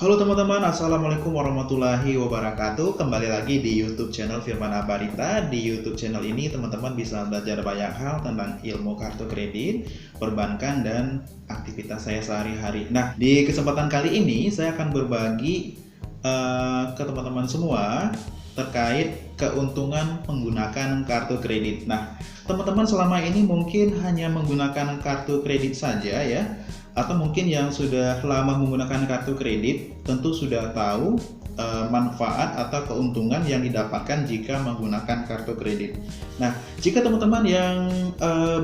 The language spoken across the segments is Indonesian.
Halo teman-teman, Assalamualaikum warahmatullahi wabarakatuh. Kembali lagi di YouTube channel Firman Abadita. Di YouTube channel ini teman-teman bisa belajar banyak hal tentang ilmu kartu kredit, perbankan, dan aktivitas saya sehari-hari. Nah, di kesempatan kali ini saya akan berbagi ke teman-teman semua terkait keuntungan menggunakan kartu kredit. Nah, teman-teman selama ini mungkin hanya menggunakan kartu kredit saja ya, atau mungkin yang sudah lama menggunakan kartu kredit tentu sudah tahu manfaat atau keuntungan yang didapatkan jika menggunakan kartu kredit. Nah, jika teman-teman yang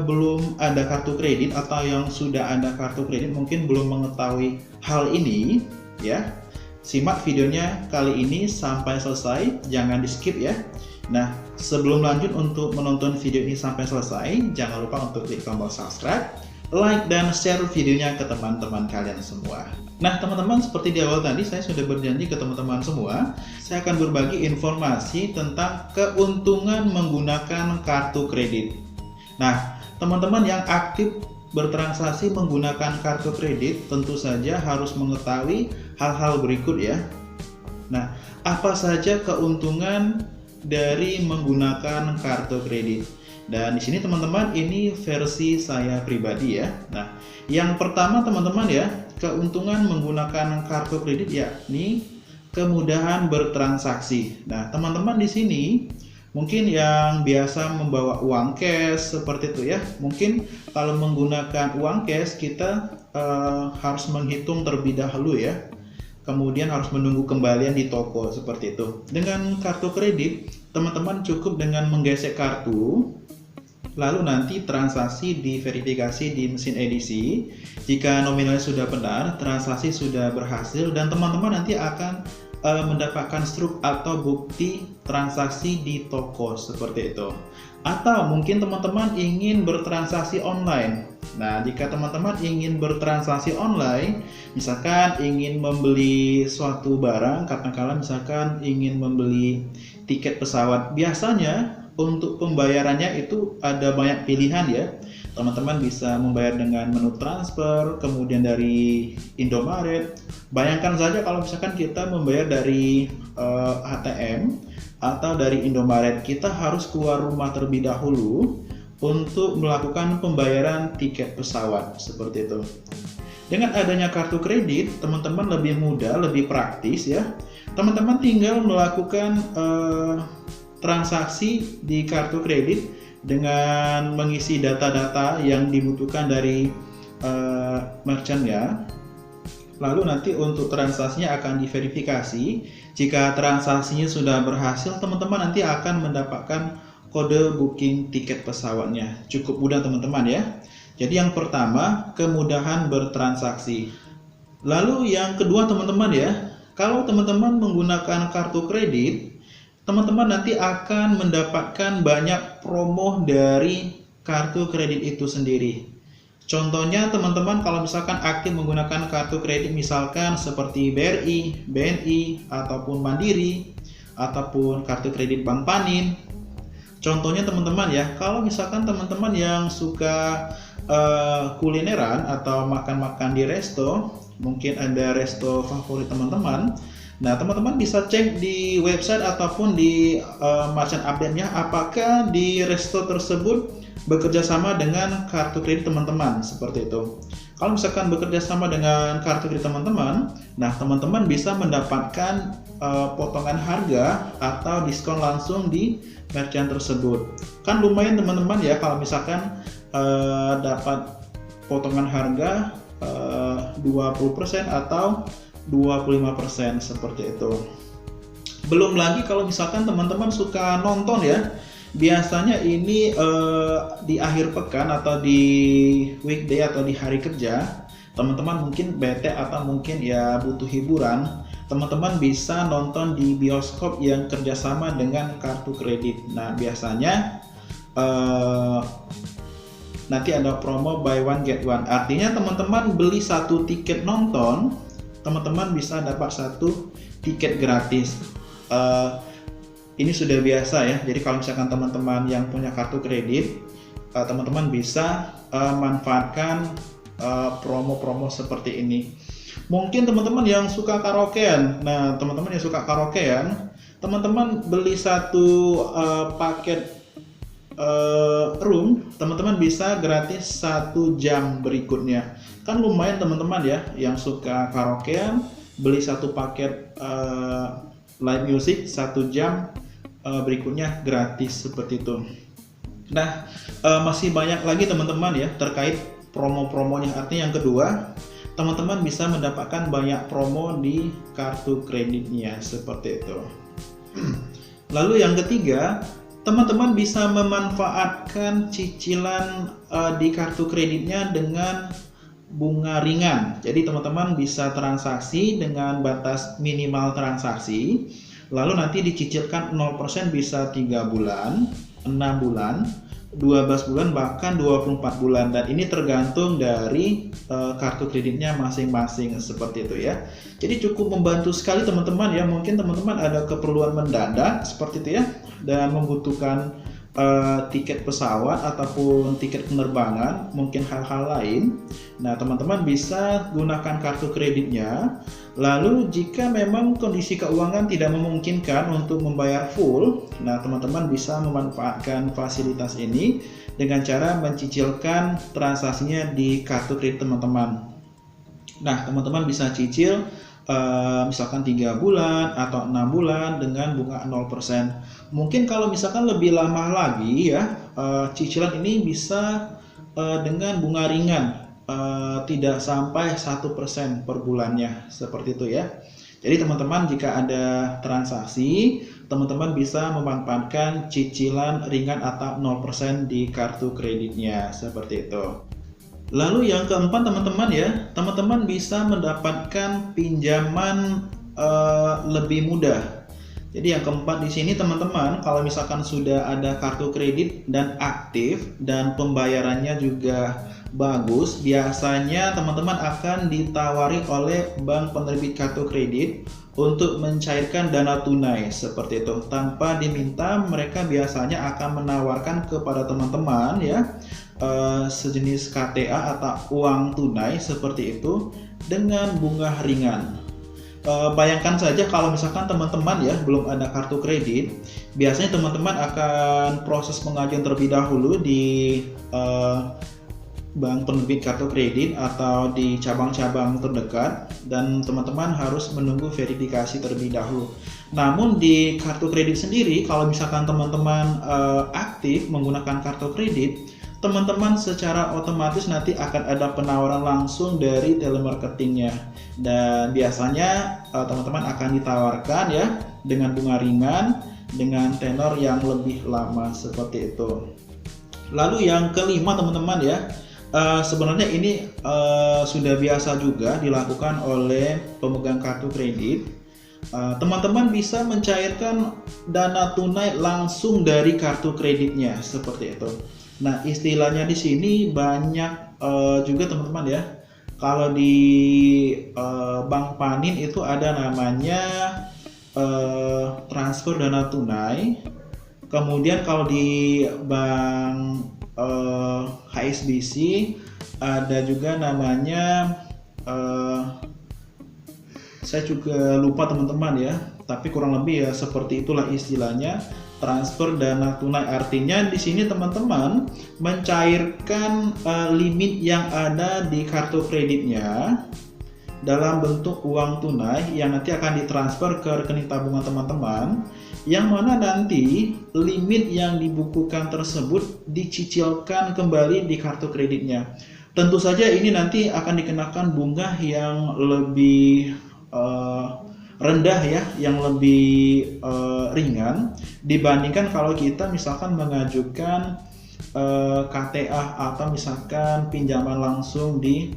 belum ada kartu kredit atau yang sudah ada kartu kredit mungkin belum mengetahui hal ini ya, simak videonya kali ini sampai selesai, jangan di skip ya. Nah, sebelum lanjut untuk menonton video ini sampai selesai, jangan lupa untuk klik tombol subscribe, like, dan share videonya ke teman-teman kalian semua. Nah teman-teman, seperti di awal tadi saya sudah berjanji ke teman-teman semua, saya akan berbagi informasi tentang keuntungan menggunakan kartu kredit. Nah teman-teman yang aktif bertransaksi menggunakan kartu kredit tentu saja harus mengetahui hal-hal berikut ya. Nah, apa saja keuntungan dari menggunakan kartu kredit? Dan di sini teman-teman, ini versi saya pribadi ya. Nah, yang pertama teman-teman ya, keuntungan menggunakan kartu kredit yakni kemudahan bertransaksi. Nah, teman-teman di sini mungkin yang biasa membawa uang cash seperti itu ya. Mungkin kalau menggunakan uang cash kita harus menghitung terlebih dahulu ya. Kemudian harus menunggu kembalian di toko seperti itu. Dengan kartu kredit, teman-teman cukup dengan menggesek kartu, lalu nanti transaksi diverifikasi di mesin edisi. Jika nominalnya sudah benar, transaksi sudah berhasil, dan teman-teman nanti akan mendapatkan struk atau bukti transaksi di toko seperti itu. Atau mungkin teman-teman ingin bertransaksi online. Nah, jika teman-teman ingin bertransaksi online, misalkan ingin membeli suatu barang, katakanlah misalkan ingin membeli tiket pesawat, biasanya untuk pembayarannya itu ada banyak pilihan ya. Teman-teman bisa membayar dengan menu transfer, kemudian dari Indomaret. Bayangkan saja kalau misalkan kita membayar dari ATM atau dari Indomaret, kita harus keluar rumah terlebih dahulu untuk melakukan pembayaran tiket pesawat seperti itu. Dengan adanya kartu kredit, teman-teman lebih mudah, lebih praktis ya. Teman-teman tinggal melakukan transaksi di kartu kredit dengan mengisi data-data yang dibutuhkan dari merchant ya. Lalu nanti untuk transaksinya akan diverifikasi. Jika transaksinya sudah berhasil, teman-teman nanti akan mendapatkan kode booking tiket pesawatnya. Cukup mudah teman-teman ya. Jadi yang pertama, kemudahan bertransaksi. Lalu yang kedua teman-teman ya, kalau teman-teman menggunakan kartu kredit, teman-teman nanti akan mendapatkan banyak promo dari kartu kredit itu sendiri. Contohnya teman-teman kalau misalkan aktif menggunakan kartu kredit misalkan seperti BRI, BNI, ataupun Mandiri, ataupun kartu kredit Bank Panin. Contohnya teman-teman ya, kalau misalkan teman-teman yang suka kulineran atau makan-makan di resto, mungkin ada resto favorit teman-teman. Nah, teman-teman bisa cek di website ataupun di merchant update-nya apakah di resto tersebut bekerja sama dengan kartu kredit teman-teman seperti itu. Kalau misalkan bekerja sama dengan kartu kredit teman-teman, nah teman-teman bisa mendapatkan potongan harga atau diskon langsung di merchant tersebut. Kan lumayan teman-teman ya kalau misalkan dapat potongan harga 20% atau 25% seperti itu. Belum lagi kalau misalkan teman-teman suka nonton ya, biasanya ini di akhir pekan atau di weekday atau di hari kerja, teman-teman mungkin bete atau mungkin ya butuh hiburan, teman-teman bisa nonton di bioskop yang kerjasama dengan kartu kredit. Nah biasanya nanti ada promo buy one get one, artinya teman-teman beli satu tiket nonton, teman-teman bisa dapat satu tiket gratis. Ini sudah biasa ya. Jadi kalau misalkan teman-teman yang punya kartu kredit, teman-teman bisa manfaatkan promo-promo seperti ini. Mungkin teman-teman yang suka karaokean. Nah, teman-teman yang suka karaokean, teman-teman beli satu paket room, teman-teman bisa gratis 1 jam berikutnya. Kan lumayan teman-teman ya, yang suka karaokean beli satu paket live music 1 jam berikutnya gratis seperti itu. Nah, masih banyak lagi teman-teman ya terkait promo-promonya. Artinya yang kedua, teman-teman bisa mendapatkan banyak promo di kartu kreditnya seperti itu. Lalu yang ketiga, teman-teman bisa memanfaatkan cicilan di kartu kreditnya dengan bunga ringan. Jadi teman-teman bisa transaksi dengan batas minimal transaksi, lalu nanti dicicilkan 0% bisa 3 bulan, 6 bulan, 12 bulan, bahkan 24 bulan. Dan ini tergantung dari kartu kreditnya masing-masing seperti itu ya. Jadi cukup membantu sekali teman-teman ya. Mungkin teman-teman ada keperluan mendadak seperti itu ya, dan membutuhkan tiket pesawat ataupun tiket penerbangan, mungkin hal-hal lain. Nah, teman-teman bisa gunakan kartu kreditnya. Lalu jika memang kondisi keuangan tidak memungkinkan untuk membayar full, nah teman-teman bisa memanfaatkan fasilitas ini dengan cara mencicilkan transaksinya di kartu kredit teman-teman. Nah, teman-teman bisa cicil misalkan 3 bulan atau 6 bulan dengan bunga 0%. Mungkin kalau misalkan lebih lama lagi ya, cicilan ini bisa dengan bunga ringan, tidak sampai 1% per bulannya seperti itu ya. Jadi teman-teman jika ada transaksi, teman-teman bisa memanfaatkan cicilan ringan atau 0% di kartu kreditnya seperti itu. Lalu yang keempat teman-teman ya, teman-teman bisa mendapatkan pinjaman lebih mudah. Jadi yang keempat di sini teman-teman, kalau misalkan sudah ada kartu kredit dan aktif dan pembayarannya juga bagus, biasanya teman-teman akan ditawari oleh bank penerbit kartu kredit untuk mencairkan dana tunai seperti itu. Tanpa diminta, mereka biasanya akan menawarkan kepada teman-teman ya sejenis KTA atau uang tunai seperti itu dengan bunga ringan. Bayangkan saja kalau misalkan teman-teman ya belum ada kartu kredit, biasanya teman-teman akan proses pengajuan terlebih dahulu di bank penerbit kartu kredit atau di cabang-cabang terdekat, dan teman-teman harus menunggu verifikasi terlebih dahulu. Namun di kartu kredit sendiri, kalau misalkan teman-teman aktif menggunakan kartu kredit, teman-teman secara otomatis nanti akan ada penawaran langsung dari telemarketingnya, dan biasanya teman-teman akan ditawarkan ya dengan bunga ringan dengan tenor yang lebih lama seperti itu. Lalu yang kelima teman-teman ya, sebenarnya ini sudah biasa juga dilakukan oleh pemegang kartu kredit. Teman-teman bisa mencairkan dana tunai langsung dari kartu kreditnya seperti itu. Nah, istilahnya di sini banyak juga teman-teman ya. Kalau di Bank Panin itu ada namanya transfer dana tunai. Kemudian kalau di Bank HSBC ada juga namanya saya juga lupa teman-teman ya, tapi kurang lebih ya seperti itulah istilahnya. Transfer dana tunai artinya di sini teman-teman mencairkan limit yang ada di kartu kreditnya dalam bentuk uang tunai yang nanti akan ditransfer ke rekening tabungan teman-teman, yang mana nanti limit yang dibukukan tersebut dicicilkan kembali di kartu kreditnya. Tentu saja ini nanti akan dikenakan bunga yang lebih rendah ya, yang lebih ringan dibandingkan kalau kita misalkan mengajukan KTA atau misalkan pinjaman langsung di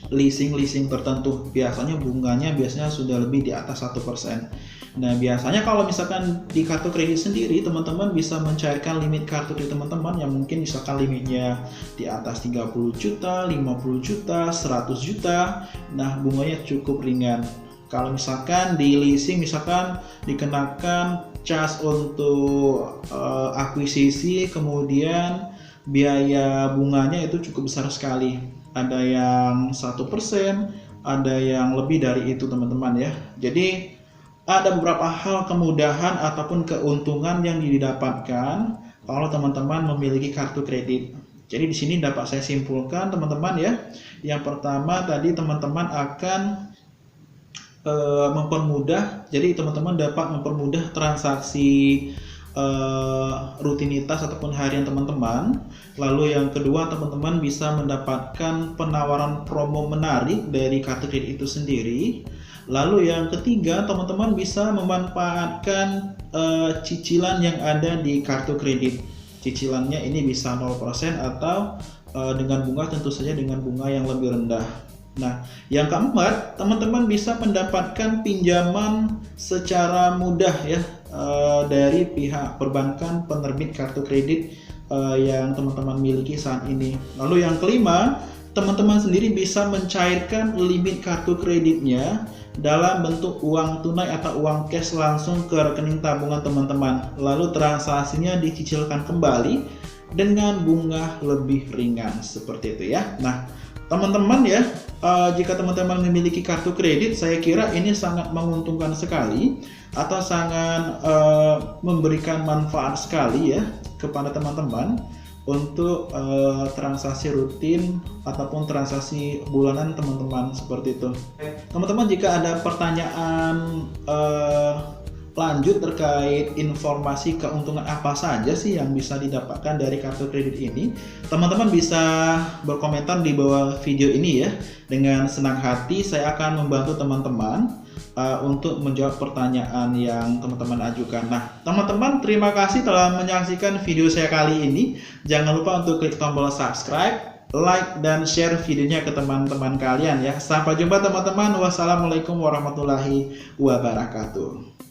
leasing tertentu. Biasanya bunganya sudah lebih di atas 1%. Nah, biasanya kalau misalkan di kartu kredit sendiri, teman-teman bisa mencairkan limit kartu kredit teman-teman yang mungkin misalkan limitnya di atas 30 juta, 50 juta, 100 juta. Nah, bunganya cukup ringan. Kalau misalkan di leasing misalkan dikenakan cas untuk akuisisi, kemudian biaya bunganya itu cukup besar sekali. Ada yang 1%, ada yang lebih dari itu teman-teman ya. Jadi ada beberapa hal kemudahan ataupun keuntungan yang didapatkan kalau teman-teman memiliki kartu kredit. Jadi di sini dapat saya simpulkan teman-teman ya. Yang pertama tadi teman-teman akan mempermudah. Jadi teman-teman dapat mempermudah transaksi rutinitas ataupun harian teman-teman. Lalu yang kedua, teman-teman bisa mendapatkan penawaran promo menarik dari kartu kredit itu sendiri. Lalu yang ketiga, teman-teman bisa memanfaatkan cicilan yang ada di kartu kredit. Cicilannya ini bisa 0% atau dengan bunga tentu saja dengan bunga yang lebih rendah. Nah, yang keempat, teman-teman bisa mendapatkan pinjaman secara mudah ya dari pihak perbankan penerbit kartu kredit yang teman-teman miliki saat ini. Lalu yang kelima, teman-teman sendiri bisa mencairkan limit kartu kreditnya dalam bentuk uang tunai atau uang cash langsung ke rekening tabungan teman-teman. Lalu transaksinya dicicilkan kembali dengan bunga lebih ringan seperti itu ya. Nah, teman-teman ya, jika teman-teman memiliki kartu kredit, saya kira ini sangat menguntungkan sekali atau sangat memberikan manfaat sekali ya kepada teman-teman untuk transaksi rutin ataupun transaksi bulanan teman-teman seperti itu. Teman-teman, jika ada pertanyaan lanjut terkait informasi keuntungan apa saja sih yang bisa didapatkan dari kartu kredit ini, teman-teman bisa berkomentar di bawah video ini ya. Dengan senang hati saya akan membantu teman-teman untuk menjawab pertanyaan yang teman-teman ajukan. Nah, teman-teman, terima kasih telah menyaksikan video saya kali ini. Jangan lupa untuk klik tombol subscribe, like, dan share videonya ke teman-teman kalian ya. Sampai jumpa teman-teman. Wassalamualaikum warahmatullahi wabarakatuh.